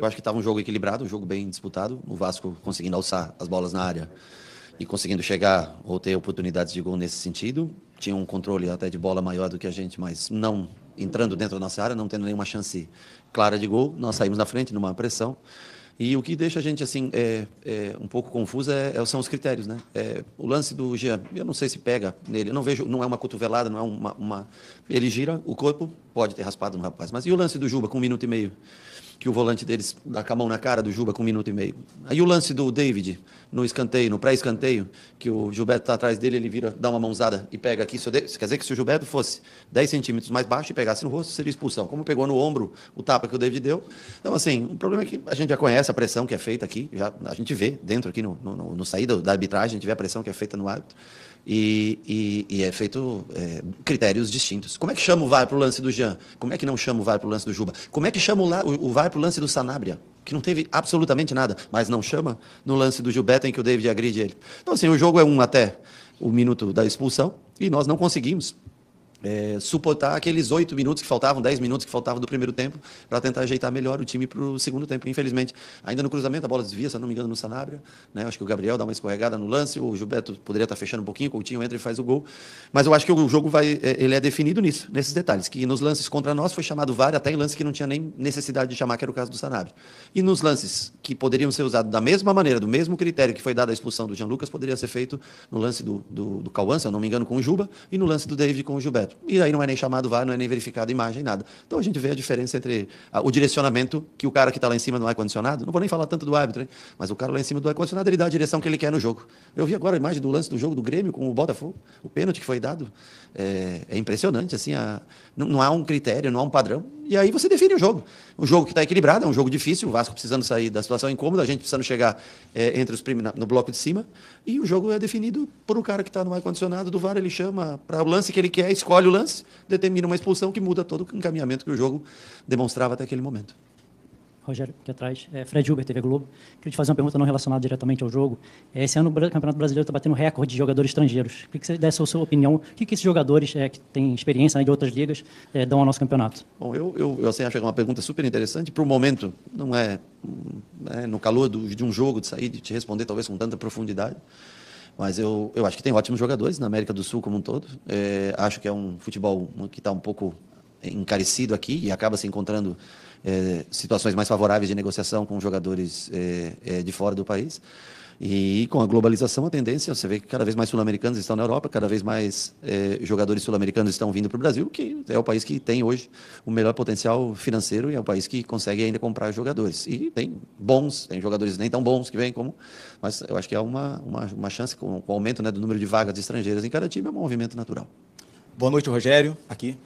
Eu acho que estava um jogo equilibrado, um jogo bem disputado. O Vasco conseguindo alçar as bolas na área e conseguindo chegar ou ter oportunidades de gol nesse sentido. Tinha um controle até de bola maior do que a gente, mas não entrando dentro da nossa área, não tendo nenhuma chance clara de gol. Nós saímos na frente numa pressão. E o que deixa a gente assim um pouco confuso são os critérios, né? O lance do Jean, eu não sei se pega nele, eu não vejo, não é uma cotovelada, não é ele gira o corpo, pode ter raspado no rapaz, mas e o lance do Juba com 1 minuto e meio? Que o volante deles dá com a mão na cara do Juba com 1 minuto e meio. Aí o lance do David no escanteio, no pré-escanteio, que o Gilberto está atrás dele, ele vira, dá uma mãozada e pega aqui. Quer dizer que se o Gilberto fosse 10 centímetros mais baixo e pegasse no rosto, seria expulsão. Como pegou no ombro o tapa que o David deu. Então, assim, o problema é que a gente já conhece a pressão que é feita aqui, a gente vê dentro aqui no saída da arbitragem, a gente vê a pressão que é feita no árbitro. E é feito critérios distintos. Como é que chama o VAR para o lance do Jean? Como é que não chama o VAR para o lance do Juba? Como é que chama o VAR para o lance do Sanabria? Que não teve absolutamente nada, mas não chama no lance do Gilberto em que o David agride ele. Então, assim, o jogo é até o minuto da expulsão e nós não conseguimos suportar aqueles 8 minutos que faltavam, 10 minutos que faltavam do primeiro tempo para tentar ajeitar melhor o time para o segundo tempo. Infelizmente, ainda no cruzamento, a bola desvia, se eu não me engano, no Sanabria, né? Acho que o Gabriel dá uma escorregada no lance, o Gilberto poderia estar fechando um pouquinho, o Coutinho entra e faz o gol. Mas eu acho que o jogo ele é definido nesses detalhes, que nos lances contra nós foi chamado VAR, até em lances que não tinha nem necessidade de chamar, que era o caso do Sanabria. E nos lances que poderiam ser usados da mesma maneira, do mesmo critério que foi dado a expulsão do Jean Lucas, poderia ser feito no lance do Cauã, se eu não me engano, com o Juba, e no lance do David com o Gilberto. E aí não é nem chamado VAR, não é nem verificado a imagem, nada. Então a gente vê a diferença entre o direcionamento que o cara que está lá em cima do ar-condicionado, não vou nem falar tanto do árbitro, hein? Mas o cara lá em cima do ar-condicionado, ele dá a direção que ele quer no jogo. Eu vi agora a imagem do lance do jogo do Grêmio com o Botafogo, o pênalti que foi dado. É impressionante, assim, não há um critério, não há um padrão, e aí você define o jogo. Um jogo que está equilibrado, é um jogo difícil, o Vasco precisando sair da situação incômoda, a gente precisando chegar entre os no bloco de cima, e o jogo é definido por um cara que está no ar-condicionado do VAR, ele chama para o lance que ele quer, escolhe o lance, determina uma expulsão que muda todo o encaminhamento que o jogo demonstrava até aquele momento. Rogério, aqui atrás. Fred Huber, TV Globo. Queria te fazer uma pergunta não relacionada diretamente ao jogo. Esse ano o Campeonato Brasileiro está batendo recorde de jogadores estrangeiros. Queria que você desse a sua opinião. O que esses jogadores que têm experiência de outras ligas dão ao nosso campeonato? Bom, eu assim, acho que é uma pergunta super interessante. Para o momento, não é no calor de um jogo, de sair, de te responder talvez com tanta profundidade. Mas eu acho que tem ótimos jogadores na América do Sul como um todo. Acho que é um futebol que está um pouco encarecido aqui e acaba se encontrando situações mais favoráveis de negociação com jogadores de fora do país. E com a globalização, a tendência, você vê que cada vez mais sul-americanos estão na Europa, cada vez mais jogadores sul-americanos estão vindo para o Brasil, que é o país que tem hoje o melhor potencial financeiro e é o país que consegue ainda comprar jogadores. E tem jogadores nem tão bons que vêm como... Mas eu acho que é uma chance, com o aumento, né, do número de vagas de estrangeiros em cada time, é um movimento natural. Boa noite, Rogério, aqui.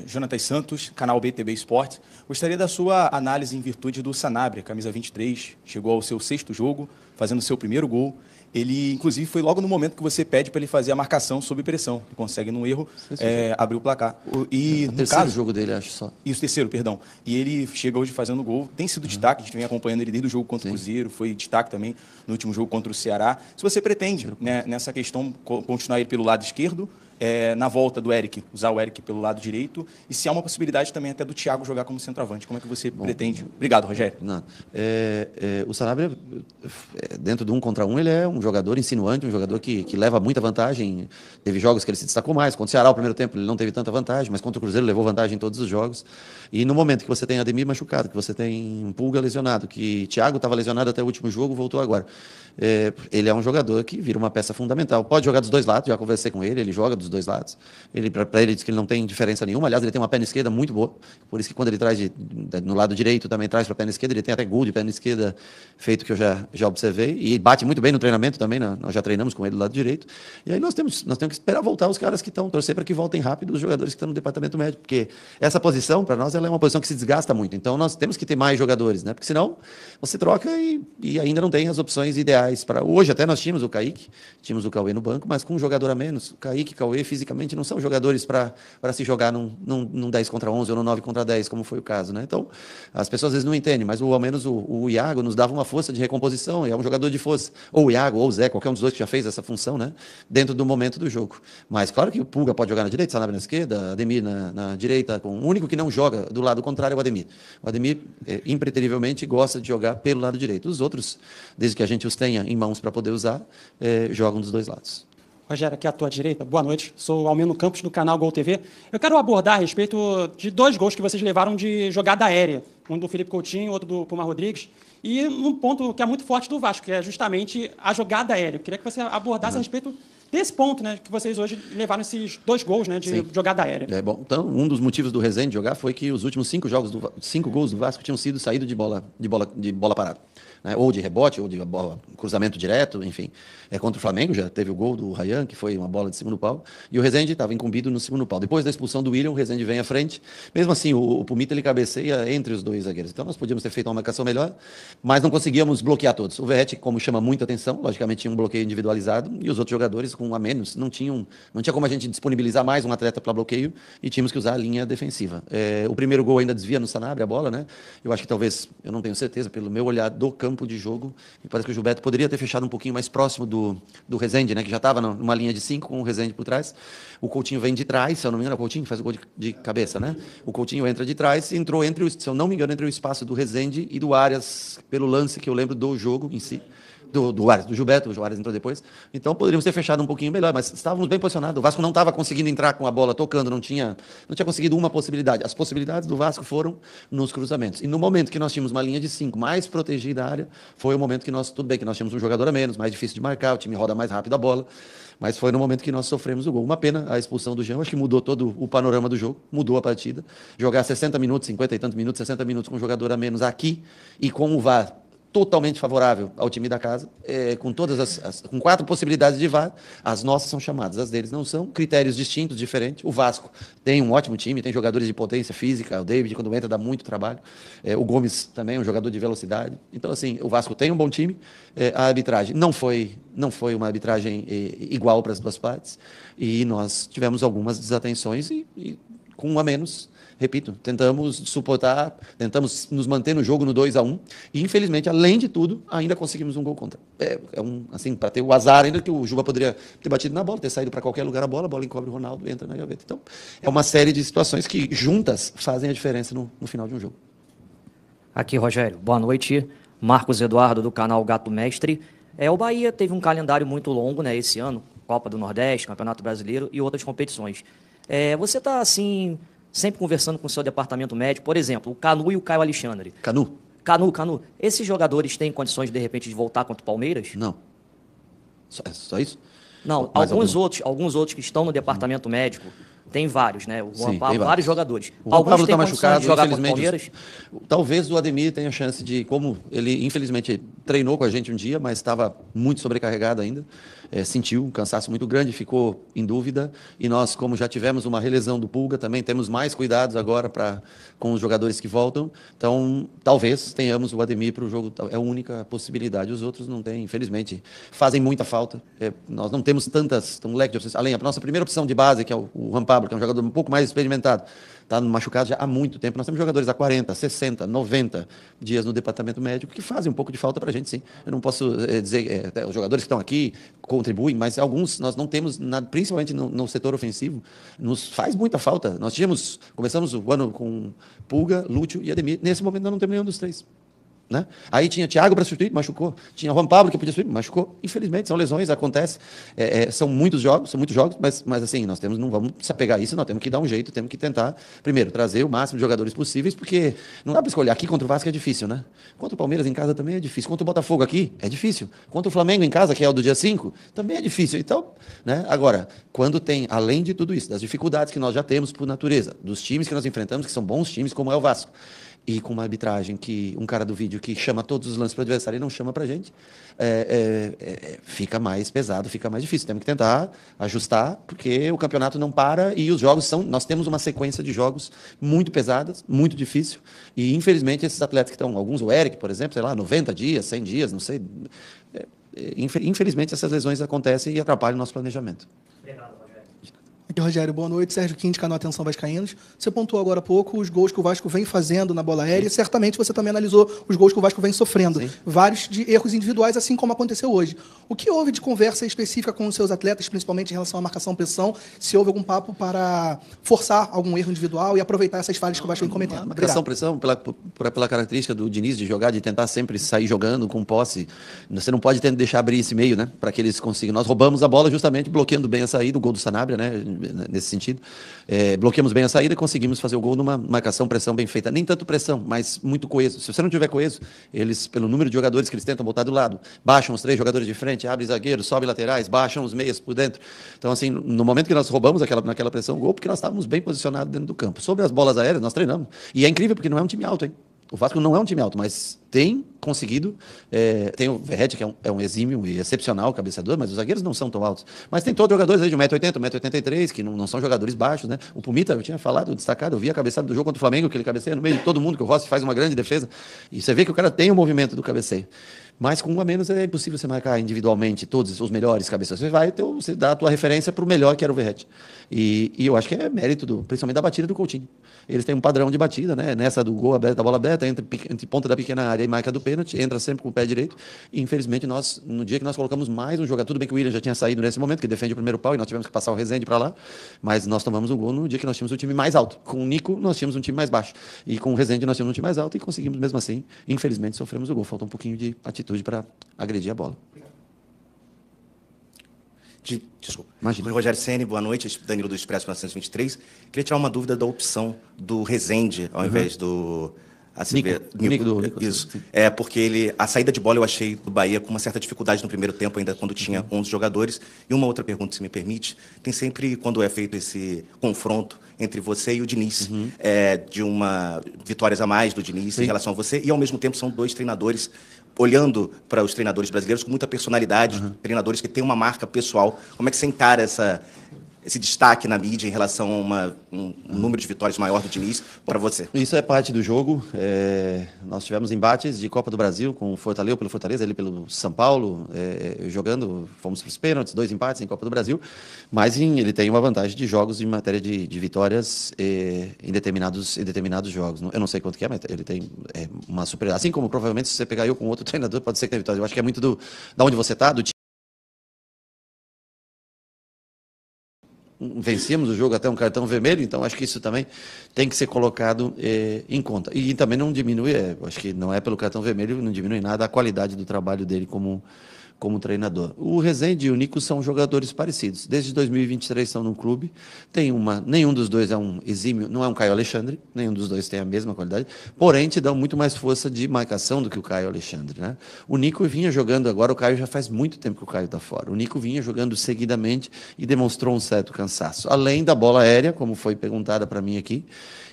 Jonatas Santos, canal BTB Esportes. Gostaria da sua análise em virtude do Sanabria, camisa 23, chegou ao seu 6º jogo, fazendo seu primeiro gol. Ele, inclusive, foi logo no momento que você pede para ele fazer a marcação sob pressão. Ele consegue, num erro, abrir o placar. E, o terceiro jogo dele, acho só. Isso, terceiro, perdão. E ele chega hoje fazendo gol. Tem sido destaque, a gente vem acompanhando ele desde o jogo contra o Cruzeiro, foi destaque também no último jogo contra o Ceará. Se você pretende, né, nessa questão, continuar ele pelo lado esquerdo, na volta do Eric, usar o Eric pelo lado direito, e se há uma possibilidade também até do Thiago jogar como centroavante. Como é que você pretende? Obrigado, Rogério. O Sanabria, dentro do 1 contra 1, ele é um jogador insinuante, um jogador que leva muita vantagem. Teve jogos que ele se destacou mais. Contra o Ceará, o primeiro tempo, ele não teve tanta vantagem, mas contra o Cruzeiro levou vantagem em todos os jogos. E no momento que você tem Ademir machucado, que você tem Pulga lesionado, que Thiago estava lesionado até o último jogo, voltou agora. Ele é um jogador que vira uma peça fundamental. Pode jogar dos dois lados, já conversei com ele, ele joga dos dois lados. Para ele diz que ele não tem diferença nenhuma. Aliás, ele tem uma perna esquerda muito boa, por isso que quando ele traz no lado direito, também traz para a perna esquerda, ele tem até gol de perna esquerda feito que eu já observei, e bate muito bem no treinamento também, né? Nós já treinamos com ele do lado direito, e aí nós temos que esperar voltar os caras que estão, torcer para que voltem rápido os jogadores que estão no departamento médico, porque essa posição, para nós, ela é uma posição que se desgasta muito, então nós temos que ter mais jogadores, né? Porque senão você troca e ainda não tem as opções ideais para... Hoje até nós tínhamos o Kaique, tínhamos o Cauê no banco, mas com um jogador a menos, Kaique, Cauê Cauê fisicamente não são jogadores para se jogar num 10 contra 11 ou no 9 contra 10, como foi o caso, né? Então, as pessoas às vezes não entendem, mas ao menos o Iago nos dava uma força de recomposição, é um jogador de força. Ou o Iago, ou o Zé, qualquer um dos dois que já fez essa função, né? Dentro do momento do jogo. Mas claro que o Pulga pode jogar na direita, Sanabria na esquerda, Ademir na direita, o único que não joga do lado contrário é o Ademir. O Ademir, impreterivelmente, gosta de jogar pelo lado direito. Os outros, desde que a gente os tenha em mãos para poder usar, jogam dos dois lados. Rogério, aqui à tua direita, boa noite. Sou Almino Campos, do canal Gol TV. Eu quero abordar a respeito de 2 gols que vocês levaram de jogada aérea. Um do Felipe Coutinho, outro do Puma Rodrigues. E um ponto que é muito forte do Vasco, que é justamente a jogada aérea. Eu queria que você abordasse a respeito desse ponto, né, que vocês hoje levaram esses 2 gols, né, de jogada aérea. Bom, então, um dos motivos do Rezende jogar foi que os últimos 5 gols do Vasco tinham sido saído de bola parada. Né? Ou de rebote, ou de cruzamento direto, enfim. Contra o Flamengo já teve o gol do Ryan, que foi uma bola de segundo pau, e o Rezende estava incumbido no segundo pau. Depois da expulsão do William, o Rezende vem à frente. Mesmo assim, o Pumita ele cabeceia entre os 2 zagueiros. Então nós podíamos ter feito uma marcação melhor, mas não conseguíamos bloquear todos. O Verratti, como chama muita atenção, logicamente tinha um bloqueio individualizado, e os outros jogadores com um a menos não tinha como a gente disponibilizar mais um atleta para bloqueio, e tínhamos que usar a linha defensiva. O primeiro gol ainda desvia no Sanabria a bola, né? Eu acho que talvez, eu não tenho certeza, pelo meu olhar do campo de jogo, me parece que o Gilberto poderia ter fechado um pouquinho mais próximo do Rezende, né, que já estava numa linha de 5 com o Rezende por trás. O Coutinho vem de trás, se eu não me engano, o Coutinho faz o gol de cabeça, né? O Coutinho entra de trás e entrou se eu não me engano, entre o espaço do Rezende e do Arias, pelo lance que eu lembro do jogo em si. Do Arias, do Gilberto, o Arias entrou depois. Então poderíamos ter fechado um pouquinho melhor, mas estávamos bem posicionados. O Vasco não estava conseguindo entrar com a bola tocando, não tinha conseguido uma possibilidade. As possibilidades do Vasco foram nos cruzamentos. E no momento que nós tínhamos uma linha de 5 mais protegida a área, foi o momento que tudo bem que nós tínhamos um jogador a menos, mais difícil de marcar, o time roda mais rápido a bola, mas foi no momento que nós sofremos o gol. Uma pena a expulsão do Jean, acho que mudou todo o panorama do jogo, mudou a partida. Jogar 60 minutos, 50 e tantos minutos, 60 minutos com um jogador a menos aqui e com o VAR totalmente favorável ao time da casa, com todas com 4 possibilidades de VAR, as nossas são chamadas, as deles não são, critérios distintos, diferentes. O Vasco tem um ótimo time, tem jogadores de potência física, o David, quando entra, dá muito trabalho, o Gomes também, um jogador de velocidade. Então, assim, o Vasco tem um bom time, a arbitragem não foi uma arbitragem igual para as duas partes, e nós tivemos algumas desatenções e com um a menos. Repito, tentamos suportar, tentamos nos manter no jogo no 2-1 e, infelizmente, além de tudo, ainda conseguimos um gol contra. Assim, para ter o azar ainda que o Juba poderia ter batido na bola, ter saído para qualquer lugar a bola encobre o Ronaldo e entra na gaveta. Então, é uma série de situações que juntas fazem a diferença no final de um jogo. Aqui, Rogério, boa noite. Marcos Eduardo, do canal Gato Mestre. O Bahia teve um calendário muito longo, né, esse ano, Copa do Nordeste, Campeonato Brasileiro e outras competições. Você está, assim, sempre conversando com o seu departamento médico, por exemplo, o Canu e o Caio Alexandre. Canu. Esses jogadores têm condições, de repente, de voltar contra o Palmeiras? Não. Só isso? Não, alguns outros que estão no departamento médico, tem vários, né? O Juan Pablo, vários jogadores. O Juan Pablo está machucado, de jogar contra o Palmeiras? Talvez o Ademir tenha chance de, como ele infelizmente treinou com a gente um dia, mas estava muito sobrecarregado ainda, sentiu um cansaço muito grande, ficou em dúvida, e nós, como já tivemos uma relesão do Pulga, também temos mais cuidados agora com os jogadores que voltam, então talvez tenhamos o Ademir para o jogo, é a única possibilidade. Os outros não têm, infelizmente, fazem muita falta. Nós não temos um leque de opções, além da nossa primeira opção de base, que é o Juan Pablo, que é um jogador um pouco mais experimentado, está machucado já há muito tempo. Nós temos jogadores há 40, 60, 90 dias no departamento médico que fazem um pouco de falta para a gente, sim. Eu não posso dizer, os jogadores que estão aqui contribuem, mas alguns nós não temos, principalmente no setor ofensivo, nos faz muita falta. Começamos o ano com Pulga, Lúcio e Ademir. Nesse momento nós não temos nenhum dos 3. Né? Aí tinha Thiago para substituir, machucou. Tinha Juan Pablo que podia substituir, machucou. Infelizmente, são lesões, acontece. São muitos jogos, mas assim, nós não vamos se apegar a isso, nós temos que dar um jeito, temos que tentar, primeiro, trazer o máximo de jogadores possíveis, porque não dá para escolher. Aqui contra o Vasco é difícil, né? Contra o Palmeiras em casa também é difícil. Contra o Botafogo aqui é difícil. Contra o Flamengo em casa, que é o do dia 5, também é difícil. Então, né? Agora, quando tem, além de tudo isso, das dificuldades que nós já temos por natureza, dos times que nós enfrentamos, que são bons times, como é o Vasco, e com uma arbitragem que um cara do vídeo que chama todos os lances para o adversário e não chama para a gente, fica mais pesado, fica mais difícil. Temos que tentar ajustar, porque o campeonato não para e os jogos nós temos uma sequência de jogos muito pesadas, muito difícil, e infelizmente esses atletas que estão, alguns, o Eric, por exemplo, sei lá, 90 dias, 100 dias, não sei, infelizmente essas lesões acontecem e atrapalham o nosso planejamento. Obrigado, Rogério. Aqui, Rogério, boa noite. Sérgio Quinte, canal Atenção Vascaínos. Você pontuou agora há pouco os gols que o Vasco vem fazendo na bola aérea. Certamente você também analisou os gols que o Vasco vem sofrendo. Sim. Vários de erros individuais, assim como aconteceu hoje. O que houve de conversa específica com os seus atletas, principalmente em relação à marcação-pressão? Se houve algum papo para forçar algum erro individual e aproveitar essas falhas que o Vasco vem cometendo? Marcação-pressão, pela característica do Diniz de jogar, de tentar sempre sair jogando com posse. Você não pode deixar abrir esse meio, né? Para que eles consigam. Nós roubamos a bola justamente bloqueando bem a saída, o gol do Sanabria, né? Nesse sentido. Bloqueamos bem a saída e conseguimos fazer o gol numa marcação-pressão bem feita. Nem tanto pressão, mas muito coeso. Se você não tiver coeso, eles, pelo número de jogadores que eles tentam botar do lado, baixam os 3 jogadores de frente, abre zagueiro, sobe laterais, baixam os meias por dentro. Então, assim, no momento que nós roubamos naquela pressão, o gol, porque nós estávamos bem posicionados dentro do campo. Sobre as bolas aéreas, nós treinamos. E é incrível, porque não é um time alto, hein? O Vasco não é um time alto, mas tem conseguido. Tem o Verratti, que é um exímio e excepcional cabeceador, mas os zagueiros não são tão altos. Mas tem todos jogadores aí de 1,80m, 1,83m, que não são jogadores baixos, né? O Pumita, eu tinha falado, destacado, eu vi a cabeçada do jogo contra o Flamengo, que ele cabeceia no meio de todo mundo, que o Rossi faz uma grande defesa. E você vê que o cara tem o movimento do cabeceio. Mas com um a menos é impossível você marcar individualmente todos os melhores cabeçadores. Você dá a tua referência para o melhor, que era o Verratti. E eu acho que é mérito, principalmente da batida do Coutinho. Eles têm um padrão de batida, né? Nessa do gol aberto, da bola aberta, entre ponta da pequena área e marca do pênalti, entra sempre com o pé direito. E infelizmente, no dia que nós colocamos mais um jogador, tudo bem que o William já tinha saído nesse momento, que defende o primeiro pau, e nós tivemos que passar o Rezende para lá, mas nós tomamos um gol no dia que nós tínhamos o time mais alto. Com o Nico, nós tínhamos um time mais baixo. E com o Rezende, nós tínhamos um time mais alto e conseguimos mesmo assim. Infelizmente, sofremos o gol. Faltou um pouquinho de atitude para agredir a bola. Desculpa. Imagina. Rogério Ceni, boa noite. Danilo do Expresso 1923. Queria tirar uma dúvida da opção do Rezende ao invés do Nico. Isso. Porque a saída de bola eu achei do Bahia com uma certa dificuldade no primeiro tempo, ainda quando tinha 11 jogadores. E uma outra pergunta, se me permite. Tem sempre, quando é feito esse confronto entre você e o Diniz, de vitórias a mais do Diniz em relação a você, e ao mesmo tempo são 2 treinadores olhando para os treinadores brasileiros com muita personalidade, treinadores que têm uma marca pessoal. Como é que você encara esse destaque na mídia em relação a um número de vitórias maior do Diniz para você? Isso é parte do jogo. Nós tivemos embates de Copa do Brasil com o Fortaleza, pelo Fortaleza, ele pelo São Paulo, jogando, fomos para os pênaltis, 2 empates em Copa do Brasil, mas ele tem uma vantagem de jogos em matéria de vitórias em determinados jogos. Eu não sei quanto que é, mas ele tem uma superioridade. Assim como provavelmente se você pegar eu com outro treinador, pode ser que tenha vitória. Eu acho que é muito da onde você está, do time. Vencíamos o jogo até um cartão vermelho, então acho que isso também tem que ser colocado em conta. E também não diminui, acho que não é pelo cartão vermelho, não diminui nada a qualidade do trabalho dele como treinador. O Rezende e o Nico são jogadores parecidos. Desde 2023 estão no clube. Nenhum dos dois é um exímio, não é um Caio Alexandre, nenhum dos dois tem a mesma qualidade, porém te dão muito mais força de marcação do que o Caio Alexandre, né? O Nico vinha jogando agora, o Caio já faz muito tempo que o Caio está fora. O Nico vinha jogando seguidamente e demonstrou um certo cansaço. Além da bola aérea, como foi perguntada para mim aqui,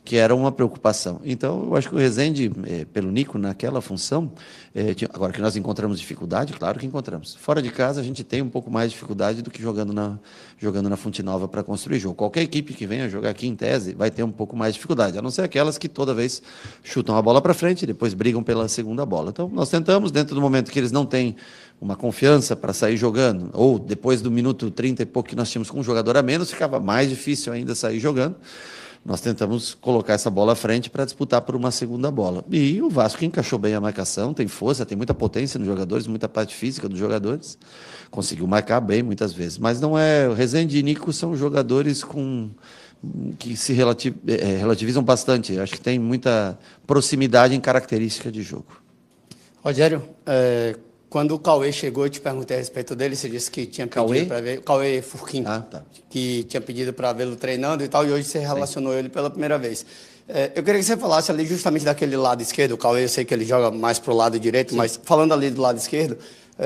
que era uma preocupação. Então, eu acho que o Rezende, pelo Nico, naquela função, agora que nós encontramos dificuldade, claro que encontramos. Fora de casa, a gente tem um pouco mais de dificuldade do que jogando na Fonte Nova para construir jogo. Qualquer equipe que venha jogar aqui, em tese, vai ter um pouco mais de dificuldade, a não ser aquelas que toda vez chutam a bola para frente e depois brigam pela segunda bola. Então, nós tentamos, dentro do momento que eles não têm uma confiança para sair jogando, ou depois do minuto 30 e pouco que nós tínhamos com um jogador a menos, ficava mais difícil ainda sair jogando. Nós tentamos colocar essa bola à frente para disputar por uma segunda bola. E o Vasco encaixou bem a marcação, tem força, tem muita potência nos jogadores, muita parte física dos jogadores. Conseguiu marcar bem muitas vezes. Mas não é... O Rezende e Nico são jogadores que se relativizam bastante. Acho que tem muita proximidade em característica de jogo. Rogério, quando o Cauê chegou, eu te perguntei a respeito dele, você disse que tinha pedido para ver... Cauê Furquim, que tinha pedido para vê-lo treinando e tal, e hoje você relacionou ele pela primeira vez. Eu queria que você falasse ali justamente daquele lado esquerdo. O Cauê, eu sei que ele joga mais para o lado direito, mas falando ali do lado esquerdo,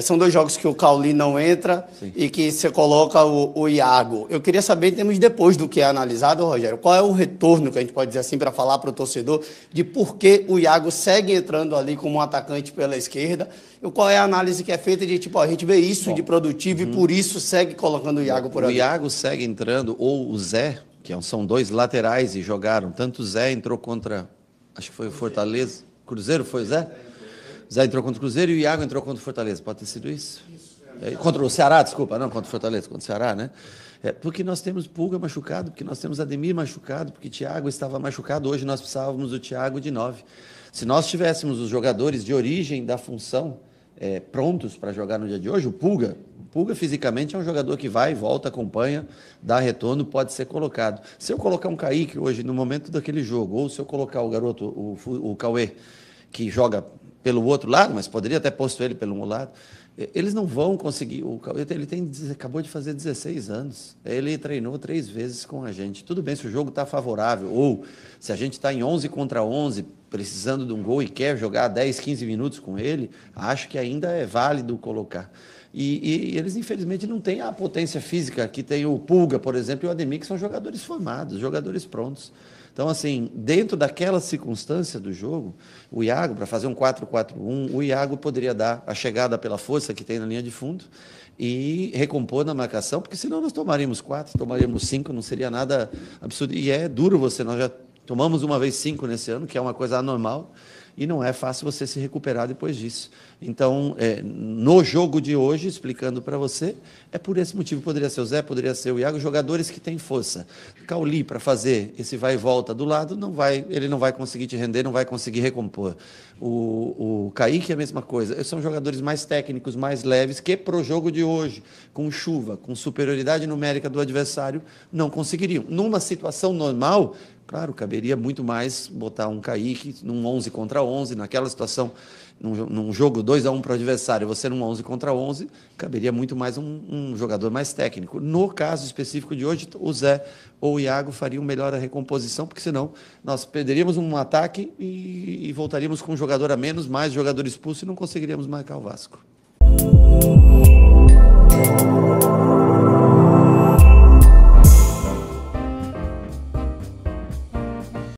são 2 jogos que o Cauli não entra e que você coloca o Iago. Eu queria saber, em termos depois do que é analisado, Rogério, qual é o retorno, que a gente pode dizer assim, para falar para o torcedor, de por que o Iago segue entrando ali como um atacante pela esquerda, e qual é a análise que é feita de, a gente vê isso de produtivo e por isso segue colocando o Iago por ali. O Iago segue entrando, ou o Zé, que são 2 laterais e jogaram, tanto o Zé entrou contra, acho que foi o Fortaleza, Cruzeiro, foi o Zé? Zé entrou contra o Cruzeiro e o Iago entrou contra o Fortaleza. Pode ter sido isso? Contra o Ceará, desculpa, não, contra o Fortaleza, contra o Ceará, né? Porque nós temos Pulga machucado, porque nós temos Ademir machucado, porque Thiago estava machucado. Hoje nós precisávamos do Thiago de 9. Se nós tivéssemos os jogadores de origem da função prontos para jogar no dia de hoje, o Pulga fisicamente é um jogador que vai, volta, acompanha, dá retorno, pode ser colocado. Se eu colocar um Kaique hoje, no momento daquele jogo, ou se eu colocar o garoto, o Cauê, que joga pelo outro lado, mas poderia até posto ele pelo um lado, eles não vão conseguir. O Cauê acabou de fazer 16 anos. Ele treinou 3 vezes com a gente. Tudo bem se o jogo está favorável, ou se a gente está em 11 contra 11, precisando de um gol e quer jogar 10, 15 minutos com ele, acho que ainda é válido colocar. E eles, infelizmente, não têm a potência física que tem o Pulga, por exemplo, e o Ademir, que são jogadores formados, jogadores prontos. Então, assim, dentro daquela circunstância do jogo, o Iago, para fazer um 4-4-1, o Iago poderia dar a chegada pela força que tem na linha de fundo e recompor na marcação, porque senão nós tomaríamos 4, tomaríamos 5, não seria nada absurdo. E é duro nós já tomamos uma vez 5 nesse ano, que é uma coisa anormal, e não é fácil você se recuperar depois disso. Então, no jogo de hoje, explicando para você, é por esse motivo, poderia ser o Zé, poderia ser o Iago, jogadores que têm força. Cauli, para fazer esse vai e volta do lado, ele não vai conseguir te render, não vai conseguir recompor. O Kaique é a mesma coisa. São jogadores mais técnicos, mais leves, que para o jogo de hoje, com chuva, com superioridade numérica do adversário, não conseguiriam. Numa situação normal, claro, caberia muito mais botar um Kaique num 11 contra 11, naquela situação, num jogo 2-1 para o adversário, você num 11 contra 11, caberia muito mais um jogador mais técnico. No caso específico de hoje, o Zé ou o Iago fariam melhor a recomposição, porque senão nós perderíamos um ataque e voltaríamos com um jogador a menos, mais jogador expulso, e não conseguiríamos marcar o Vasco.